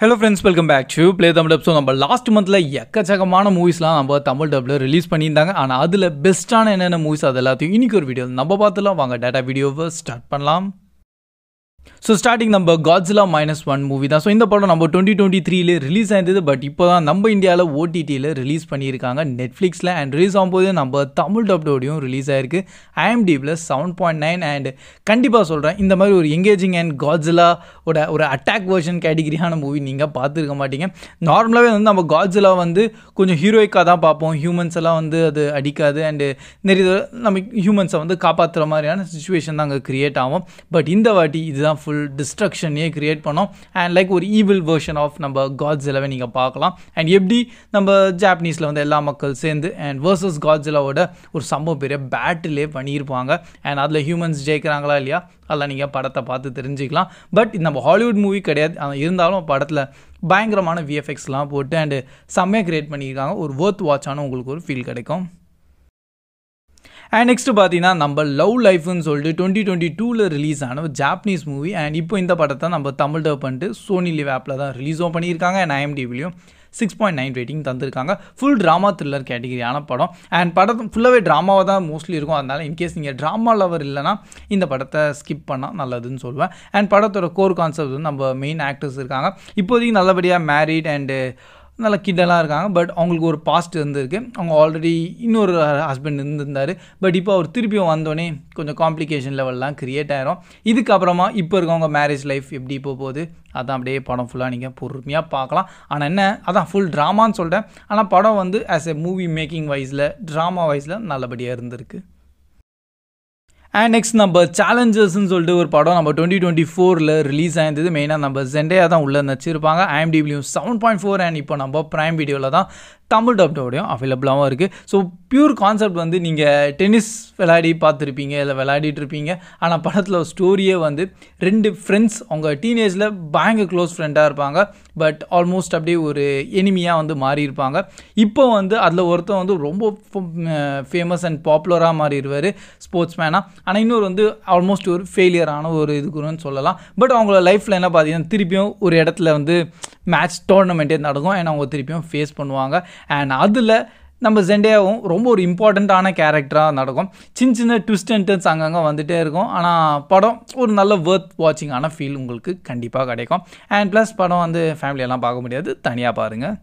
Hello friends, welcome back to Play Tamil Dub. So நம்ம last மந்த்ல எக்கச்சக்கமான மூவிஸ்லாம் நம்ம தமிழ் டப்ல ரிலீஸ் பண்ணியிருந்தாங்க. ஆனால் அதில் பெஸ்ட்டான என்னென்ன மூவிஸ் அது எல்லாத்தையும் இன்னைக்கு ஒரு வீடியோ நம்ம பார்த்துலாம். வாங்க டேட்டா வீடியோவை ஸ்டார்ட் பண்ணலாம். ஸோ ஸ்டார்டிங் நம்ம Godzilla -1 மூவி தான். ஸோ இந்த படம் நம்ம 2023 ரிலீஸ் ஆயிருந்தது. பட் இப்போ தான் நம்ம இந்தியாவில் OTTயில் ரிலீஸ் பண்ணியிருக்காங்க நெட்ஃப்ளிக்ஸில். அண்ட் ரிலீஸ் ஆகும்போது நம்ம தமிழ் டப்டோடையும் ரிலீஸ் ஆயிருக்கு. IMDbல 7.9. அண்ட் கண்டிப்பாக சொல்கிறேன், இந்த மாதிரி ஒரு எங்கேஜிங் அண்ட் Godzillaவோட ஒரு அட்டாக் வெர்ஷன் கேட்டகிரியான மூவி நீங்கள் பார்த்துருக்க மாட்டீங்க. நார்மலாகவே வந்து நம்ம Godzilla வந்து கொஞ்சம் ஹீரோயிக்காக தான் பார்ப்போம். ஹியூமன்ஸ் எல்லாம் வந்து அது அடிக்காது. அண்டு நிறைய நம்ம ஹியூமன்ஸை வந்து காப்பாற்றுற மாதிரியான சுச்சுவேஷன் தான் அங்கே க்ரியேட் ஆகும். பட் இந்த வாட்டி இதுதான் ஃபுல் டிஸ்ட்ரக்ஷனே கிரியேட் பண்ணோம். அண்ட் லைக் ஒரு ஈவில் வெர்ஷன் ஆஃப் நம்ம Godzillaவை நீங்கள் பார்க்கலாம். அண்ட் எப்படி நம்ம ஜாப்பனீஸில் வந்து எல்லா மக்கள் சேர்ந்து அண்ட் வர்சஸ் Godzillaவோட ஒரு சம்பவம் பெரிய பேட்டிலே பண்ணியிருப்பாங்க. அண்ட் அதில் ஹியூமன்ஸ் ஜெயிக்கிறாங்களா இல்லையா அதெல்லாம் நீங்கள் படத்தை பார்த்து தெரிஞ்சுக்கலாம். பட் இது நம்ம ஹாலிவுட் மூவி கிடையாது. இருந்தாலும் படத்தில் பயங்கரமான VFXலாம் போட்டு அண்டு செம்மையாக கிரியேட் பண்ணியிருக்காங்க. ஒரு வொர்த் வாட்சான உங்களுக்கு ஒரு ஃபீல் கிடைக்கும். அண்ட் நெக்ஸ்ட்டு பார்த்தீங்கன்னா நம்ம லவ் லைஃப்னு சொல்லிட்டு 2022 ரிலீஸ் ஆன ஒரு ஜாப்பனீஸ் மூவி. அண்ட் இப்போ இந்த படத்தை நம்ம தமிழ் டப் பண்ணிட்டு சோனி லிவ் ஆப்பில் தான் ரிலீஸும் பண்ணியிருக்காங்க. அண்ட் IMDbலையும் 6.9 ரேட்டிங் தந்திருக்காங்க. ஃபுல் ட்ராமா த்ரில்லர் கேட்டகிரியான படம். அண்ட் படம் ஃபுல்லாகவே ட்ராமாவாக தான் மோஸ்ட்லி இருக்கும். அதனால் இன்கேஸ் நீங்கள் ட்ராமா லவர் இல்லைனா இந்த படத்தை ஸ்கிப் பண்ணால் நல்லதுன்னு சொல்லுவேன். அண்ட் படத்தோட கோர் கான்செப்ட் வந்து நம்ம மெயின் ஆக்டர்ஸ் இருக்காங்க. இப்போதைக்கு நல்லபடியாக மேரிட் அண்டு நல்ல கிட்டெல்லாம் இருக்காங்க. பட் அவங்களுக்கு ஒரு பாஸ்ட் இருந்திருக்கு. அவங்க ஆல்ரெடி இன்னொரு ஹஸ்பண்ட் இருந்திருந்தார். பட் இப்போ அவர் திருப்பியும் வந்தோடனே கொஞ்சம் காம்ப்ளிகேஷன் லெவல்லாம் க்ரியேட் ஆயிரும். இதுக்கப்புறமா இப்போ இருக்கவங்க மேரேஜ் லைஃப் எப்படி போகுது அதான் அப்படியே படம் ஃபுல்லாக நீங்கள் பொறுமையாக பார்க்கலாம். ஆனால் என்ன அதான் ஃபுல் ட்ராமான்னு சொல்லிட்டேன். ஆனால் படம் வந்து ஆஸ் எ மூவி மேக்கிங் வைஸில் ட்ராமா வைஸில் நல்லபடியாக இருந்திருக்கு. அண்ட் நெக்ஸ்ட் நம்ம சேலஞ்சர்ஸ்ன்னு சொல்லிட்டு ஒரு படம் நம்ம 2024 ரிலீஸ் ஆயிருந்தது. மெயினாக நம்ம ஜெண்டையா தான் உள்ளே நடிச்சிருப்பாங்க. IMDbலையும் 7.4. அண்ட் இப்போ நம்ம ப்ரைம் வீடியோவில் தான் தமிழ் டப்டோடையும் அவைலபிளாகவும் இருக்குது. ஸோ பியூர் கான்செப்ட் வந்து நீங்கள் டென்னிஸ் விளையாடி பார்த்துருப்பீங்க, இல்லை விளையாடிட்டு இருப்பீங்க. ஆனால் படத்தில் ஒரு ஸ்டோரியே வந்து 2 ஃப்ரெண்ட்ஸ் அவங்க டீனேஜில் பயங்கர க்ளோஸ் ஃப்ரெண்டாக இருப்பாங்க. பட் ஆல்மோஸ்ட் அப்படியே ஒரு எனிமியாக வந்து மாறியிருப்பாங்க. இப்போ வந்து அதில் ஒருத்தர் வந்து ரொம்ப ஃபேமஸ் அண்ட் பாப்புலராக மாறிடுவார் ஸ்போர்ட்ஸ் மேனாக. ஆனால் இன்னொரு வந்து ஆல்மோஸ்ட் ஒரு ஃபெயிலியரான ஒரு இதுக்குன்னு சொல்லலாம். பட் அவங்களோட லைஃப்பில் என்ன பார்த்தீங்கன்னா திருப்பியும் ஒரு இடத்துல வந்து மேட்ச் டோர்னமெண்ட்டே நடக்கும். அண்ட் அவங்க திருப்பியும் ஃபேஸ் பண்ணுவாங்க. அண்ட் அதில் நம்ம ஜெண்டையாவும் ரொம்ப ஒரு இம்பார்ட்டண்ட்டான கேரக்டராக நடக்கும். சின்ன சின்ன ட்விஸ்ட் அண்ட் டர்ன்ஸ் அங்கங்கே வந்துகிட்டே இருக்கும். ஆனால் படம் ஒரு நல்ல வொர்த் வாட்சிங்கான ஃபீல் உங்களுக்கு கண்டிப்பாக கிடைக்கும். அண்ட் ப்ளஸ் படம் வந்து ஃபேமிலியெல்லாம் பார்க்க முடியாது, தனியாக பாருங்கள்.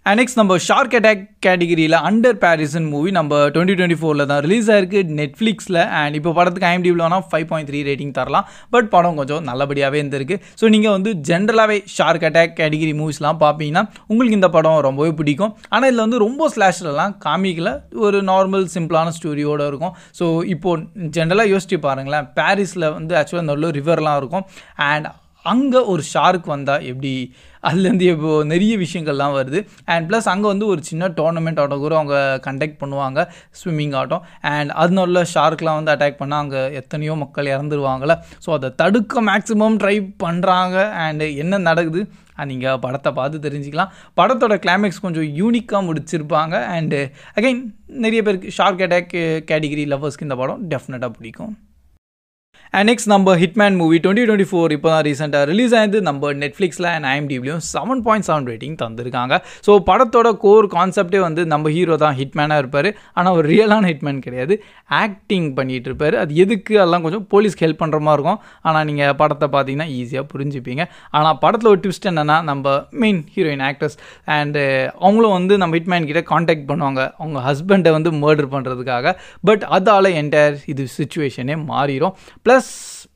அண்ட் நெக்ஸ்ட் நம்ம ஷார்க் அட்டாக் கேட்டகிரியில் அண்டர் பாரிசன் மூவி நம்ம 2024 தான் ரிலீஸ் ஆயிருக்கு நெட்ஃப்ளிக்ஸில். அண்ட் இப்போ படத்துக்கு IMDbல 5.3 ரேட்டிங் தரலாம். பட் படம் கொஞ்சம் நல்லபடியாகவே இருந்திருக்கு. ஸோ நீங்கள் வந்து ஜென்ரலாகவே ஷார்க் அட்டாக் கேட்டகிரி மூவிஸ்லாம் பார்ப்பீங்கன்னா உங்களுக்கு இந்த படம் ரொம்பவே பிடிக்கும். ஆனால் இதில் வந்து ரொம்ப ஸ்லாஷ்லாம் காமிக்கல, ஒரு நார்மல் சிம்பிளான ஸ்டோரியோடு இருக்கும். ஸோ இப்போது ஜென்ரலாக யோசிச்சு பாருங்களேன், பாரிஸில் வந்து ஆக்சுவலாக நல்ல ரிவர்லாம் இருக்கும். அண்ட் அங்கே ஒரு ஷார்க் வந்தால் எப்படி, அதுலேருந்து இப்போது நிறைய விஷயங்கள்லாம் வருது. அண்ட் ப்ளஸ் அங்கே வந்து ஒரு சின்ன டோர்னமெண்ட் ஆட்டம் கூட அவங்க கண்டக்ட் பண்ணுவாங்க, ஸ்விம்மிங் ஆட்டம். அண்ட் அதனால ஷார்க்லாம் வந்து அட்டாக் பண்ணால் அங்கே எத்தனையோ மக்கள் இறந்துருவாங்கள்ல. ஸோ அதை தடுக்க மேக்ஸிமம் ட்ரை பண்ணுறாங்க. அண்டு என்ன நடக்குது நீங்கள் படத்தை பார்த்து தெரிஞ்சுக்கலாம். படத்தோட கிளைமேக்ஸ் கொஞ்சம் யூனிக்காக முடிச்சிருப்பாங்க. அண்டு அகைன் நிறைய பேருக்கு ஷார்க் அட்டாக் கேட்டகிரி லவர்ஸ்க்கு இந்த படம் டெஃபினட்டாக பிடிக்கும். அண்ட் நெக்ஸ்ட் நம்ம ஹிட்மேன் மூவி 2024 இப்போ தான் ரீசெண்டாக ரிலீஸ் ஆயிருந்து நம்ம நெட்ஃப்ளிக்ஸில் அண்ட் IMDbலையும் 7.7 ரேட்டிங் தந்திருக்காங்க. ஸோ படத்தோட கோர் கான்செப்டே வந்து நம்ம ஹீரோ தான் ஹிட்மேனாக இருப்பார். ஆனால் ஒரு ரியலான ஹிட்மேன் கிடையாது, ஆக்டிங் பண்ணிகிட்டு இருப்பார். அது எதுக்கு அதெல்லாம் கொஞ்சம் போலீஸ்க்கு ஹெல்ப் பண்ணுற மாதிரி இருக்கும். ஆனால் நீங்கள் படத்தை பார்த்தீங்கன்னா ஈஸியாக புரிஞ்சுப்பீங்க. ஆனால் படத்தில் ஒரு ட்விஸ்ட் என்னென்னா நம்ம மெயின் ஹீரோயின் ஆக்டர்ஸ் அண்டு அவங்களும் வந்து நம்ம ஹிட்மேன் கிட்ட காண்டாக்ட் பண்ணுவாங்க அவங்க ஹஸ்பண்டை வந்து மர்டர் பண்ணுறதுக்காக. பட் அதால் என்டையர் இது சிச்சுவேஷனே மாறிடும். ப்ளஸ்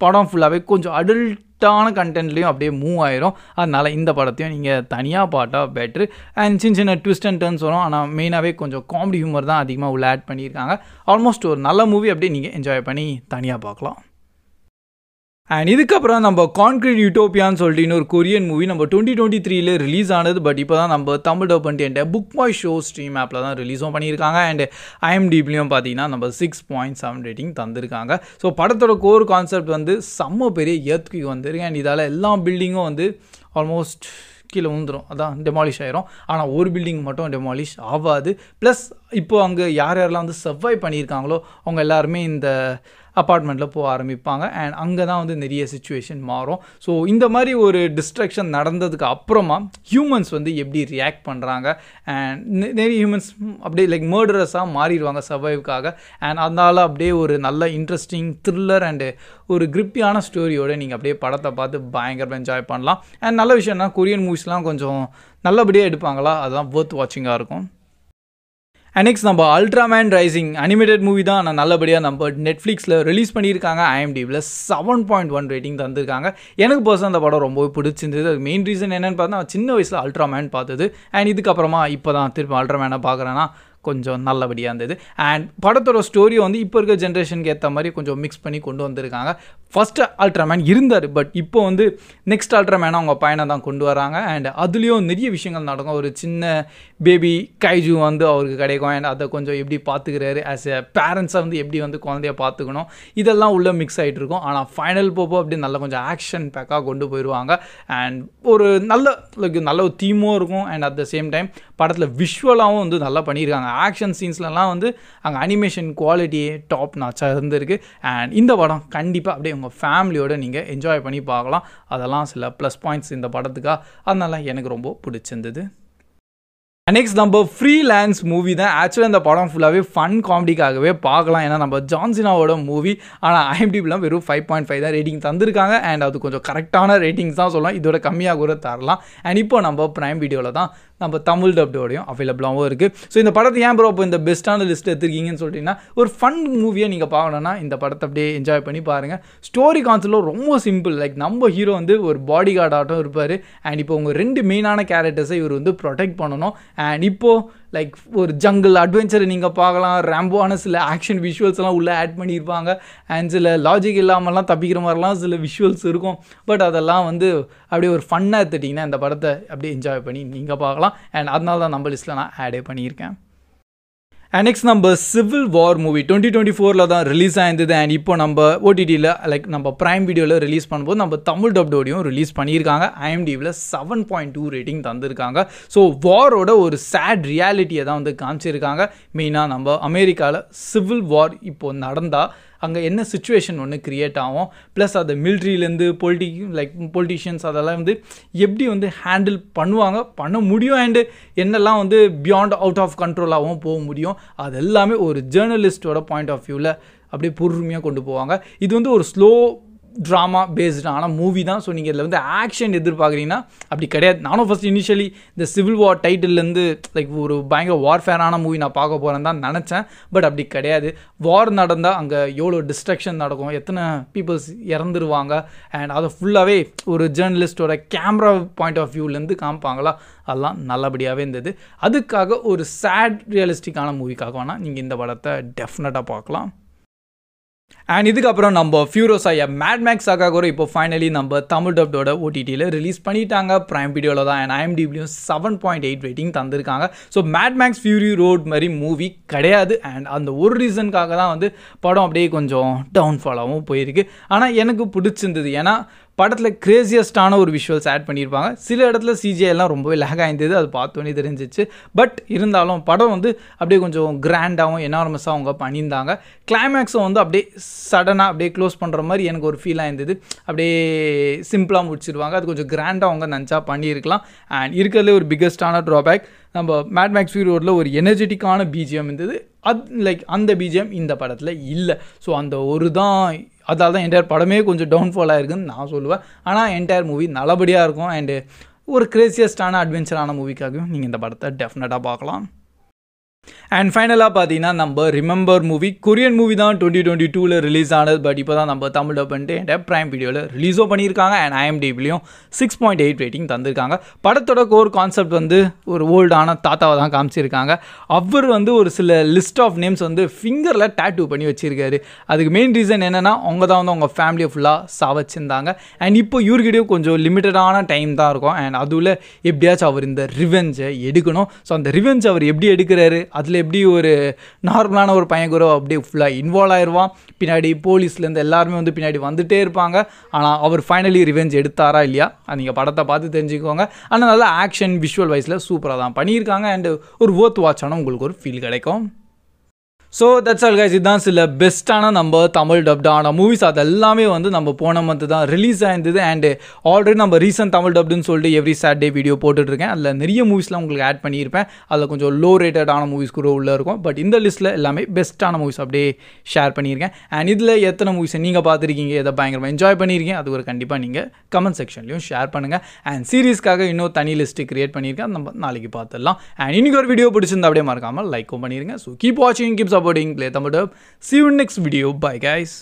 படம் ஃபுல்லாகவே கொஞ்சம் அடல்ட்டான கண்டென்ட்லேயும் அப்படியே மூவ் ஆயிரும். அதனால் இந்த படத்தையும் நீங்கள் தனியாக பார்த்தா பெட்ரு. அண்ட் சின்ன சின்ன ட்விஸ்ட் அண்ட் டர்ன்ஸ் வரும். ஆனால் மெயினாகவே கொஞ்சம் காமெடி ஹியூமர் தான் அதிகமாக உள்ள ஆட் பண்ணியிருக்காங்க. ஆல்மோஸ்ட் ஒரு நல்ல மூவி அப்படியே நீங்கள் என்ஜாய் பண்ணி தனியாக பார்க்கலாம். அண்ட் இதுக்கப்புறம் நம்ம கான்க்ரீட் யூட்டோப்பியான்னு சொல்லிட்டு இன்னொரு கொரியன் மூவி நம்ம 2023 ரிலீஸ் ஆனது. பட் இப்போ தான் நம்ம தமிழ் டப் பண்ணிட்டு புக் மை ஷோ ஸ்ட்ரீம் ஆப்பில் தான் ரிலீஸும் பண்ணியிருக்காங்க. அண்ட் IMDbலையும் பார்த்தீங்கன்னா நம்ம 6.7 ரேட்டிங் தந்திருக்காங்க. ஸோ படத்தோட கோர் கான்செப்ட் வந்து செம்ம பெரிய எர்த்குவேக் வந்திருக்கு. அண்ட் இதால் எல்லா பில்டிங்கும் வந்து ஆல்மோஸ்ட் கீழே விழுந்துடும், அதான் டெமாலிஷ் ஆயிரும். ஆனால் ஒரு பில்டிங் மட்டும் டெமாலிஷ் ஆகாது. ப்ளஸ் இப்போ அங்கே யாரெல்லாம் வந்து சர்வைவ் பண்ணியிருக்காங்களோ அவங்க எல்லாருமே இந்த அப்பார்ட்மெண்ட்டில் போக ஆரம்பிப்பாங்க. அண்ட் அங்கே தான் வந்து நிறைய சுச்சுவேஷன் மாறும். ஸோ இந்த மாதிரி ஒரு டிஸ்ட்ரக்ஷன் நடந்ததுக்கு அப்புறமா ஹியூமன்ஸ் வந்து எப்படி ரியாக்ட் பண்ணுறாங்க அண்ட் நிறைய ஹியூமன்ஸ் அப்படியே லைக் மர்டரஸாக மாறிடுவாங்க சர்வைவ்க்காக. அண்ட் அதனால் அப்படியே ஒரு நல்ல இன்ட்ரெஸ்டிங் த்ரில்லர் அண்டு ஒரு கிரிப்பியான ஸ்டோரியோடு நீங்கள் அப்படியே படத்தை பார்த்து பயங்கரமாக என்ஜாய் பண்ணலாம். அண்ட் நல்ல விஷயம்னா கொரியன் மூவிஸ்லாம் கொஞ்சம் நல்லபடியாக எடுப்பாங்களா, அதுதான் வொர்த் வாட்சிங்காக இருக்கும். அண்ட் நெக்ஸ்ட் நம்ம அல்ட்ராமேன் ரைசிங் அனிமேட்டட் மூவி தான். நான் நல்லபடியாக நம்ம நெட்ஃப்ளிக்ஸில் ரிலீஸ் பண்ணியிருக்காங்க. IMDbல 7.1 ரேட்டிங் தந்திருக்காங்க. எனக்கு பர்சனல் அந்த படம் ரொம்பவே பிடிச்சிருந்தது. அது மெயின் ரீசன் என்னென்னு பார்த்தா சின்ன வயசில் அல்ட்ராமேன் பார்த்தது. அண்ட் இதுக்கப்புறமா இப்போ தான் திரும்ப அல்ட்ராமேனை பார்க்குறேன்னா கொஞ்சம் நல்லபடியாக இருந்தது. அண்ட் படத்தோட ஸ்டோரியை வந்து இப்போ இருக்க ஜென்ரேஷனுக்கு ஏற்ற மாதிரி கொஞ்சம் மிக்ஸ் பண்ணி கொண்டு வந்திருக்காங்க. ஃபஸ்ட்டு அல்ட்ராமேன் இருந்தார், பட் இப்போ வந்து நெக்ஸ்ட் அல்ட்ராமேனை அவங்க பையனை தான் கொண்டு வராங்க. அண்ட் அதுலேயும் நிறைய விஷயங்கள் நடக்கும். ஒரு சின்ன பேபி கைஜு வந்து அவருக்கு கிடைக்கும். அண்ட் அதை கொஞ்சம் எப்படி பார்த்துக்கிறாரு ஆஸ் எ பேரண்ட்ஸை வந்து எப்படி வந்து குழந்தைய பார்த்துக்கணும், இதெல்லாம் உள்ளே மிக்ஸ் ஆகிட்டு இருக்கும். ஆனால் ஃபைனல் போப்போ அப்படி நல்ல கொஞ்சம் ஆக்ஷன் பேக்காக கொண்டு போயிடுவாங்க. அண்ட் ஒரு நல்ல ஒரு தீமும் இருக்கும். And at the same time படத்தில் விஷுவலாகவும் வந்து நல்லா பண்ணியிருக்காங்க. ஆக்ஷன் சீன்ஸ்லலாம் வந்து அங்கே அனிமேஷன் குவாலிட்டியே டாப் நாச்சாக இருந்திருக்கு. அண்ட் இந்த படம் கண்டிப்பாக அப்படியே உங்கள் ஃபேமிலியோடு நீங்கள் என்ஜாய் பண்ணி பார்க்கலாம். அதெல்லாம் சில ப்ளஸ் பாயிண்ட்ஸ் இந்த படத்துக்காக, அதனால எனக்கு ரொம்ப பிடிச்சிருந்தது. நெக்ஸ்ட் நம்ம ஃப்ரீலான்ஸ் மூவி தான். ஆக்சுவலாக இந்த படம் ஃபுல்லாகவே ஃபன் காமெடிக்காகவே பார்க்கலாம். ஏன்னா நம்ம ஜான்சினாவோட மூவி. ஆனால் IMDbலாம் வெறும் 5.5 தான் ரேட்டிங் தந்திருக்காங்க. அண்ட் அது கொஞ்சம் கரெக்டான ரேட்டிங்ஸ் தான் சொல்லலாம். இதோட கம்மியாக கூட தரலாம். அண்ட் இப்போ நம்ம ப்ரைம் வீடியோவில் தான் நம்ம தமிழ் டப்டோடையும் அவைலபிளாகவும் இருக்குது. ஸோ இந்த படத்தை ஏன் ப்ரோ இப்போ இந்த பெஸ்ட்டான லிஸ்ட் எடுத்துருக்கீங்கன்னு சொல்லிட்டீங்கன்னா, ஒரு ஃபன் மூவியை நீங்கள் பார்க்கணுன்னா இந்த படத்தை அப்படியே என்ஜாய் பண்ணி பாருங்கள். ஸ்டோரி கான்செப்ட்ல ரொம்ப சிம்பிள். லைக் நம்ம ஹீரோ வந்து ஒரு பாடி கார்டு ஆட்டம் இருப்பார். அண்ட் இப்போ உங்கள் 2 மெயினான கேரக்டர்ஸை இவர் வந்து ப்ரொடெக்ட் பண்ணணும். அண்ட் இப்போது லைக் ஒரு ஜங்கிள் அட்வென்ச்சர் நீங்கள் பார்க்கலாம். ரேம்போவான சில ஆக்ஷன் விஷுவல்ஸ் எல்லாம் உள்ளே ஆட் பண்ணியிருப்பாங்க. அண்ட் சில லாஜிக் இல்லாமல்லாம் தப்பிக்கிற மாதிரிலாம் சில விஷுவல்ஸ் இருக்கும். பட் அதெல்லாம் வந்து அப்படியே ஒரு ஃபன்னாக எடுத்துட்டிங்கன்னா இந்த படத்தை அப்படியே என்ஜாய் பண்ணி நீங்கள் பார்க்கலாம். அண்ட் அதனால தான் நம்ம லிஸ்ட்டில் நான் ஆடே பண்ணியிருக்கேன். அண்ட் நெக்ஸ்ட் நம்ம சிவில் வார் மூவி 2024 தான் ரிலீஸ் ஆயிருந்தது. அண்ட் இப்போ நம்ம OTTயில் லைக் நம்ம ப்ரைம் வீடியோவில் ரிலீஸ் பண்ணும்போது நம்ம தமிழ் டப்டோடையும் ரிலீஸ் பண்ணியிருக்காங்க. IMDbல 7.2 ரேட்டிங் தந்திருக்காங்க. ஸோ வாரோட ஒரு சேட் ரியாலிட்டியை தான் வந்து காமிச்சிருக்காங்க. மெயினாக நம்ம அமெரிக்காவில் சிவில் வார் இப்போது நடந்தால் அங்கே என்ன சுச்சுவேஷன் ஒன்று க்ரியேட் ஆகும், ப்ளஸ் அது மிலிட்ரியிலேருந்து பொலிட்டிஷியன்ஸ் அதெல்லாம் வந்து எப்படி வந்து ஹேண்டில் பண்ண முடியும். அண்டு என்னெல்லாம் வந்து பியாண்ட் அவுட் ஆஃப் கண்ட்ரோலாகவும் போக முடியும், அது எல்லாமே ஒரு ஜேர்னலிஸ்டோட பாயிண்ட் ஆஃப் வியூவில் அப்படியே பொறுமையாக கொண்டு போவாங்க. இது வந்து ஒரு ஸ்லோ ட்ராமா பேஸ்டான மூவி தான். ஸோ நீங்கள் இதில் வந்து ஆக்ஷன் எதிர்பார்க்குறீங்கன்னா அப்படி கிடையாது. நானும் ஃபஸ்ட் இனிஷியலி இந்த சிவில் வார் டைட்டில்லேருந்து லைக் ஒரு பயங்கர வார்ஃபேரான மூவி நான் பார்க்க போகிறேன்னு தான் நினச்சேன். பட் அப்படி கிடையாது. வார் நடந்தால் அங்கே எவ்வளோ டிஸ்ட்ரக்ஷன் நடக்கும், எத்தனை பீப்புள்ஸ் இறந்துருவாங்க, அண்ட் அதை ஃபுல்லாகவே ஒரு ஜேர்னலிஸ்டோட கேமரா பாயிண்ட் ஆஃப் வியூலேருந்து காமிப்பாங்களா, அதெல்லாம் நல்லபடியாகவே இருந்தது. அதுக்காக ஒரு சேட் ரியலிஸ்டிக்கான மூவிக்காக வேணால் நீங்கள் இந்த படத்தை டெஃபினட்டாக பார்க்கலாம். அண்ட் இதுக்கப்புறம் நம்ம ஃபியூரோசாயா மேட் மேக்ஸ் சாகா கூட இப்போ ஃபைனலி நம்ம தமிழ் டப்டோட OTTயில் ரிலீஸ் பண்ணிட்டாங்க. ப்ரைம் வீடியோவில் தான். அண்ட் IMDbலையும் 7.8 ரேட்டிங் தந்திருக்காங்க. So mad max fury road மாதிரி மூவி கிடையாது. அண்ட் அந்த ஒரு ரீசனுக்காக தான் வந்து படம் அப்படியே கொஞ்சம் டவுன்ஃபாலாகவும் போயிருக்கு. ஆனால் எனக்கு பிடிச்சிருந்தது. ஏன்னா படத்தில் கிரேசியஸ்டான ஒரு விஷுவல்ஸ் ஆட் பண்ணியிருப்பாங்க. சில இடத்துல CGI எல்லாம் ரொம்பவே லேக் ஆயிருந்தது, அது பார்த்தோன்னே தெரிஞ்சிச்சு. பட் இருந்தாலும் படம் வந்து அப்படியே கொஞ்சம் கிராண்டாகவும் எனார்மஸாக அவங்க பண்ணியிருந்தாங்க. கிளைமேக்ஸும் வந்து அப்படியே சடனாக அப்படியே க்ளோஸ் பண்ணுற மாதிரி எனக்கு ஒரு ஃபீல் ஆயிருந்தது. அப்படியே சிம்பிளாக முடிச்சிருவாங்க. அது கொஞ்சம் கிராண்டாக அவங்க நினச்சா பண்ணியிருக்கலாம். அண்ட் இருக்கிறதுலே ஒரு பிக்கஸ்டான ட்ராபேக், நம்ம மேட் மேக்ஸ் ஃபியூரி ரோடில் ஒரு எனர்ஜெட்டிக்கான BGM இருந்தது. அந்த BGM இந்த படத்தில் இல்லை. ஸோ அந்த ஒரு தான், அதால் தான் என்டையர் படமே கொஞ்சம் டவுன்ஃபாலாக இருக்குதுன்னு நான் சொல்லுவேன். ஆனால் என்டையர் மூவி நல்லபடியாக இருக்கும். அண்டு ஒரு கிரேசியஸ்டான அட்வென்ச்சரான மூவிக்காகவும் நீங்கள் இந்த படத்தை டெஃபினட்டாக பார்க்கலாம். அண்ட் ஃபைனலாக பார்த்தீங்கன்னா நம்ம ரிமெம்பர் மூவி கொரியன் மூவி தான் 2022ல் ரிலீஸ் ஆனது. பட் இப்போ தான் நம்ம தமிழ் டப் பண்ணிட்டு என் ப்ரைம் வீடியோவில் ரிலீஸும் பண்ணியிருக்காங்க. அண்ட் IMDbலையும் 6.8 ரேட்டிங் தந்திருக்காங்க. படத்தோட கோர் கான்செப்ட் வந்து ஒரு ஓல்டான தாத்தாவை தான் காமிச்சிருக்காங்க. அவர் வந்து ஒரு சில லிஸ்ட் ஆஃப் நேம்ஸ் வந்து ஃபிங்கரில் டேட்டூ பண்ணி வச்சுருக்காரு. அதுக்கு மெயின் ரீசன் என்னென்னா அவங்க தான் வந்து அவங்க ஃபேமிலியை ஃபுல்லாக சாவச்சிருந்தாங்க. அண்ட் இப்போ இவர்கிட்டயும் கொஞ்சம் லிமிட்டடான டைம் தான் இருக்கும். அண்ட் அதுவில் எப்படியாச்சும் அவர் இந்த ரிவெஞ்சை எடுக்கணும். ஸோ அந்த ரிவெஞ்ச் அவர் எப்படி எடுக்கிறாரு அதில் எப்படி ஒரு நார்மலான ஒரு பையன் கூட அப்படியே ஃபுல்லாக இன்வால்வ் ஆயிடுவான். பின்னாடி போலீஸ்லேருந்து எல்லாருமே வந்து பின்னாடி வந்துகிட்டே இருப்பாங்க. ஆனால் அவர் ஃபைனலி ரிவெஞ்ச் எடுத்தாரா இல்லையா நீங்கள் படத்தை பார்த்து தெரிஞ்சுக்கோங்க. ஆனால் நல்லா ஆக்ஷன் விஷுவல் வைஸில் சூப்பராக தான் பண்ணியிருக்காங்க. அண்டு ஒரு ஒர்த் வாட்சான உங்களுக்கு ஒரு ஃபீல் கிடைக்கும். So that's all guys. இதுதான் சில பெஸ்ட்டான நம்ம தமிழ் டப்டான மூவிஸ். அது எல்லாமே வந்து நம்ம போன மந்த்து தான் ரிலீஸ் ஆயிருந்தது. அண்டு ஆல்ரெடி நம்ம ரீசன்ட் தமிழ் டப்டுன்னு சொல்லிட்டு எவ்ரி சாட்டர்டே வீடியோ போட்டுட்ருக்கேன். அதில் நிறைய மூவிஸ்லாம் உங்களுக்கு ஆட் பண்ணியிருப்பேன். அதில் கொஞ்சம் லோ ரேட்டடான மூவிஸ் கூட உள்ளே இருக்கும். பட் இந்த லிஸ்ட்டில் எல்லாமே பெஸ்ட்டான மூவிஸ் அப்படியே ஷேர் பண்ணியிருக்கேன். அண்ட் இதில் எத்தனை மூவிஸை நீங்கள் பார்த்துருக்கீங்க, எதை பயங்கரமாக என்ஜாய் பண்ணியிருக்கீங்க, அது ஒரு கண்டிப்பாக நீங்கள் கமெண்ட் செக்ஷன்லையும் ஷேர் பண்ணுங்கள். அண்ட் சீரீஸ்க்காக இன்னும் தனி லிஸ்ட்டு கிரியேட் பண்ணியிருக்கேன். நம்ம நாளைக்கு பார்த்துடலாம். அண்ட் இன்னைக்கு ஒரு வீடியோ பிடிச்சிருந்தா அப்படியே மறக்காமல் லைக்கும் பண்ணிடுங்க. ஸோ கீப் வாட்சிங், keep supporting Play Tamil Dub. See you in next video. Bye guys.